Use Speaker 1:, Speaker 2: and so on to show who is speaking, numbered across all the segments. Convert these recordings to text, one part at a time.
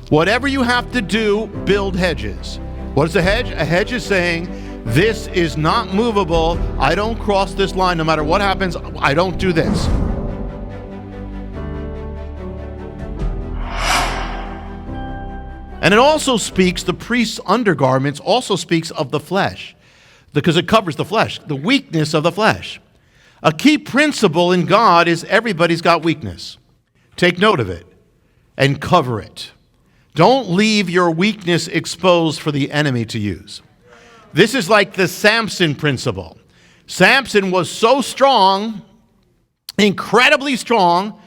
Speaker 1: Whatever you have to do, build hedges. What is a hedge? A hedge is saying, this is not movable. I don't cross this line. No matter what happens, I don't do this. And it also speaks, the priest's undergarments also speaks of the flesh, because it covers the flesh, the weakness of the flesh. A key principle in God is everybody's got weakness. Take note of it and cover it. Don't leave your weakness exposed for the enemy to use. This is like the Samson principle. Samson was so strong, incredibly strong,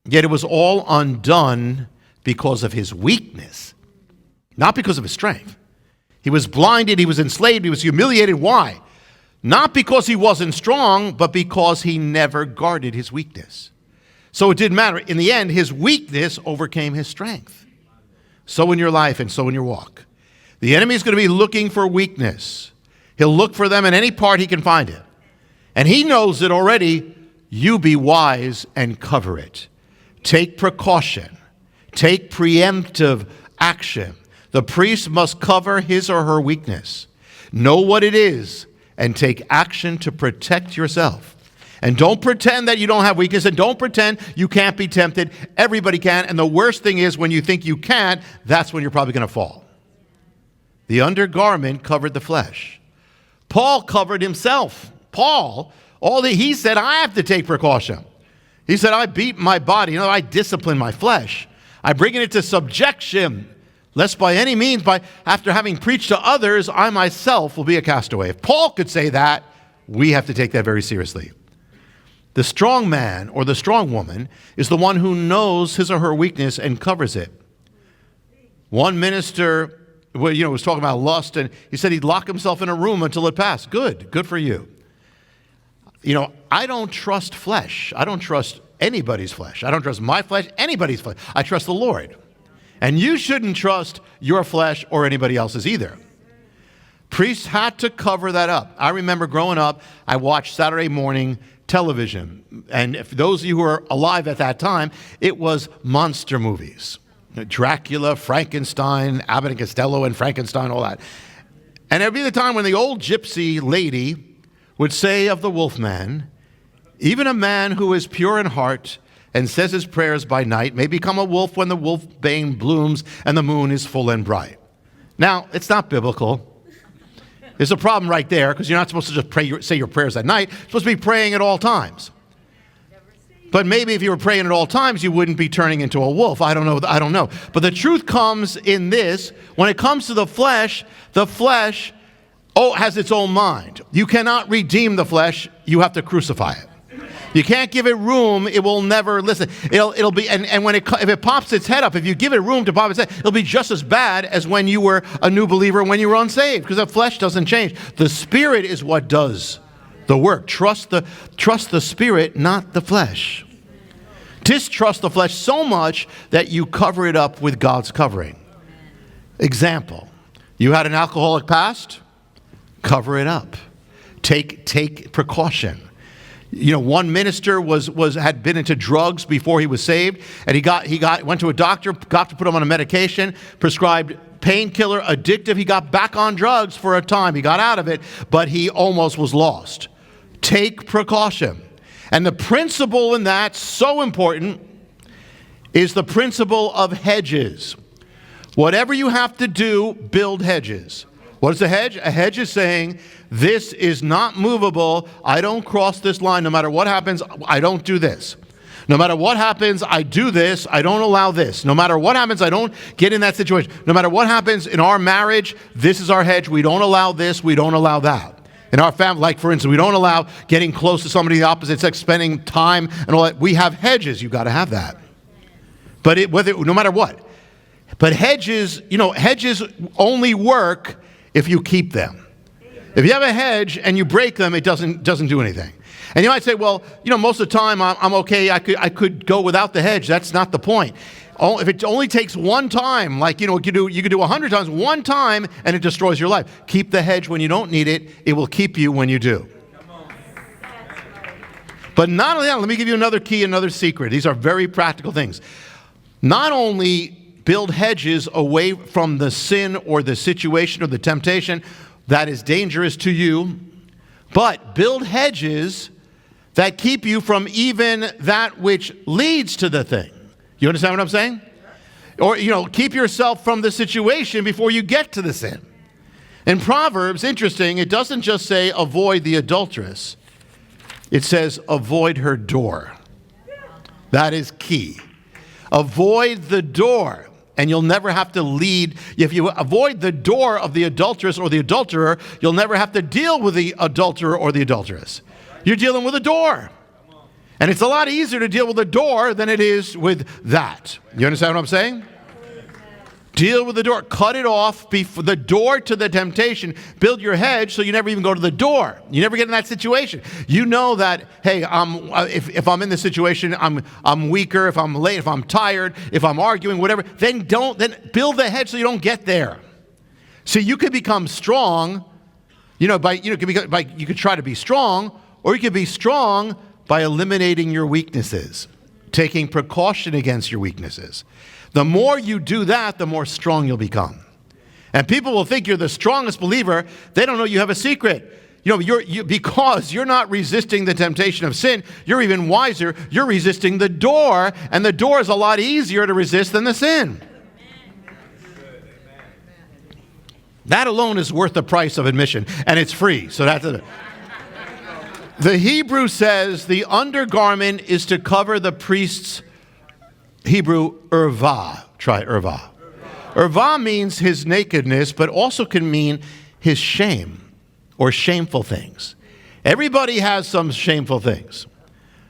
Speaker 1: yet it was all undone because of his weakness, not because of his strength. He was blinded, he was enslaved, he was humiliated. Why? Not because he wasn't strong, but because he never guarded his weakness. So it didn't matter. In the end, his weakness overcame his strength. So in your life and so in your walk. The enemy is going to be looking for weakness. He'll look for them in any part he can find it. And he knows it already. You be wise and cover it. Take precaution. Take preemptive action. The priest must cover his or her weakness. Know what it is and take action to protect yourself. And don't pretend that you don't have weakness, and don't pretend you can't be tempted. Everybody can, and the worst thing is when you think you can't, that's when you're probably going to fall. The undergarment covered the flesh. Paul covered himself. Paul, he said, I have to take precaution. He said, I beat my body. I discipline my flesh. I bring it into subjection, lest by any means, after having preached to others, I myself will be a castaway. If Paul could say that, we have to take that very seriously. The strong man or the strong woman is the one who knows his or her weakness and covers it. One minister, was talking about lust, and he said he'd lock himself in a room until it passed. Good for you. I don't trust flesh. I don't trust anybody's flesh. I don't trust my flesh, anybody's flesh. I trust the Lord. And you shouldn't trust your flesh or anybody else's either. Priests had to cover that up. I remember growing up, I watched Saturday morning television. And if those of you who are alive at that time, it was monster movies. Dracula, Frankenstein, Abbott and Costello and Frankenstein, all that. And there'd be the time when the old gypsy lady would say of the Wolfman, even a man who is pure in heart and says his prayers by night may become a wolf when the wolfbane blooms and the moon is full and bright. Now, it's not biblical. There's a problem right there, because you're not supposed to just say your prayers at night. You're supposed to be praying at all times. But maybe if you were praying at all times, you wouldn't be turning into a wolf. I don't know. But the truth comes in this. When it comes to the flesh has its own mind. You cannot redeem the flesh. You have to crucify it. You can't give it room, it will never listen. It'll be, and when if it pops its head up, if you give it room to pop its head, it'll be just as bad as when you were a new believer, when you were unsaved, because the flesh doesn't change. The Spirit is what does the work. Trust the Spirit, not the flesh. Distrust the flesh so much that you cover it up with God's covering. Example, you had an alcoholic past, cover it up. Take precaution. One minister had been into drugs before he was saved, and he went to a doctor, got to put him on a medication, prescribed painkiller, addictive. He got back on drugs for a time. He got out of it, but he almost was lost. Take precaution. And the principle in that, so important, is the principle of hedges. Whatever you have to do, build hedges. What is a hedge? A hedge is saying, this is not movable. I don't cross this line. No matter what happens, I don't do this. No matter what happens, I do this. I don't allow this. No matter what happens, I don't get in that situation. No matter what happens in our marriage, this is our hedge. We don't allow this. We don't allow that. In our family, like for instance, we don't allow getting close to somebody of the opposite sex, spending time and all that. We have hedges. You've got to have that. But no matter what. But hedges only work if you keep them. If you have a hedge and you break them, it doesn't do anything. And you might say, well, most of the time I'm okay. I could go without the hedge. That's not the point. If it only takes one time, like you could do 100 times, one time, and it destroys your life. Keep the hedge when you don't need it. It will keep you when you do. But not only that, let me give you another key, another secret. These are very practical things. Not only build hedges away from the sin or the situation or the temptation that is dangerous to you, but build hedges that keep you from even that which leads to the thing. You understand what I'm saying? Or, keep yourself from the situation before you get to the sin. In Proverbs, interesting, it doesn't just say avoid the adulteress. It says avoid her door. That is key. Avoid the door, and you'll never have to lead. If you avoid the door of the adulteress or the adulterer, you'll never have to deal with the adulterer or the adulteress. You're dealing with a door. And it's a lot easier to deal with a door than it is with that. You understand what I'm saying? Deal with the door. Cut it off before the door to the temptation. Build your hedge so you never even go to the door. You never get in that situation. You know that, hey, if I'm in this situation, I'm weaker. If I'm late, if I'm tired, if I'm arguing, whatever, then build the hedge so you don't get there. See, you could become strong, you could try to be strong, or you could be strong by eliminating your weaknesses, taking precaution against your weaknesses. The more you do that, the more strong you'll become. And people will think you're the strongest believer. They don't know you have a secret. Because you're not resisting the temptation of sin, you're even wiser. You're resisting the door, and the door is a lot easier to resist than the sin. That alone is worth the price of admission, and it's free. So that's it. The Hebrew says the undergarment is to cover the priest's Hebrew erva. Try erva. Erva means his nakedness, but also can mean his shame or shameful things. Everybody has some shameful things.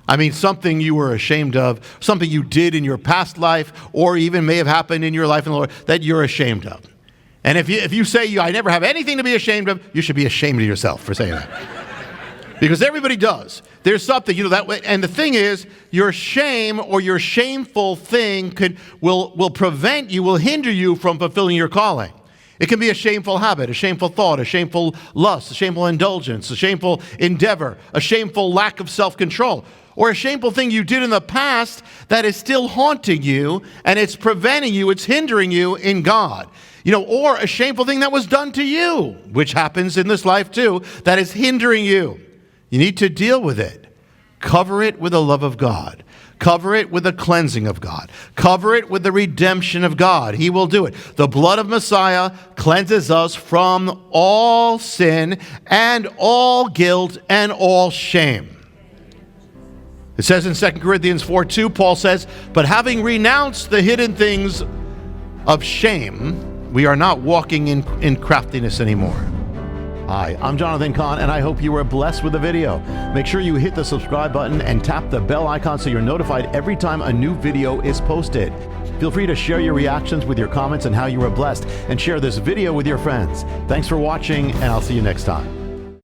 Speaker 1: I mean, something you were ashamed of, something you did in your past life, or even may have happened in your life in the Lord that you're ashamed of. And if you say, I never have anything to be ashamed of, you should be ashamed of yourself for saying that. Because everybody does. There's something, that way. And the thing is, your shame or your shameful thing will prevent you, will hinder you from fulfilling your calling. It can be a shameful habit, a shameful thought, a shameful lust, a shameful indulgence, a shameful endeavor, a shameful lack of self-control, or a shameful thing you did in the past that is still haunting you, and it's preventing you, it's hindering you in God. Or a shameful thing that was done to you, which happens in this life too, that is hindering you. You need to deal with it. Cover it with the love of God. Cover it with the cleansing of God. Cover it with the redemption of God. He will do it. The blood of Messiah cleanses us from all sin and all guilt and all shame. It says in 2 Corinthians 4:2, Paul says, but having renounced the hidden things of shame, we are not walking in craftiness anymore. Hi, I'm Jonathan Cahn, and I hope you were blessed with the video. Make sure you hit the subscribe button and tap the bell icon so you're notified every time a new video is posted. Feel free to share your reactions with your comments and how you were blessed, and share this video with your friends. Thanks for watching, and I'll see you next time.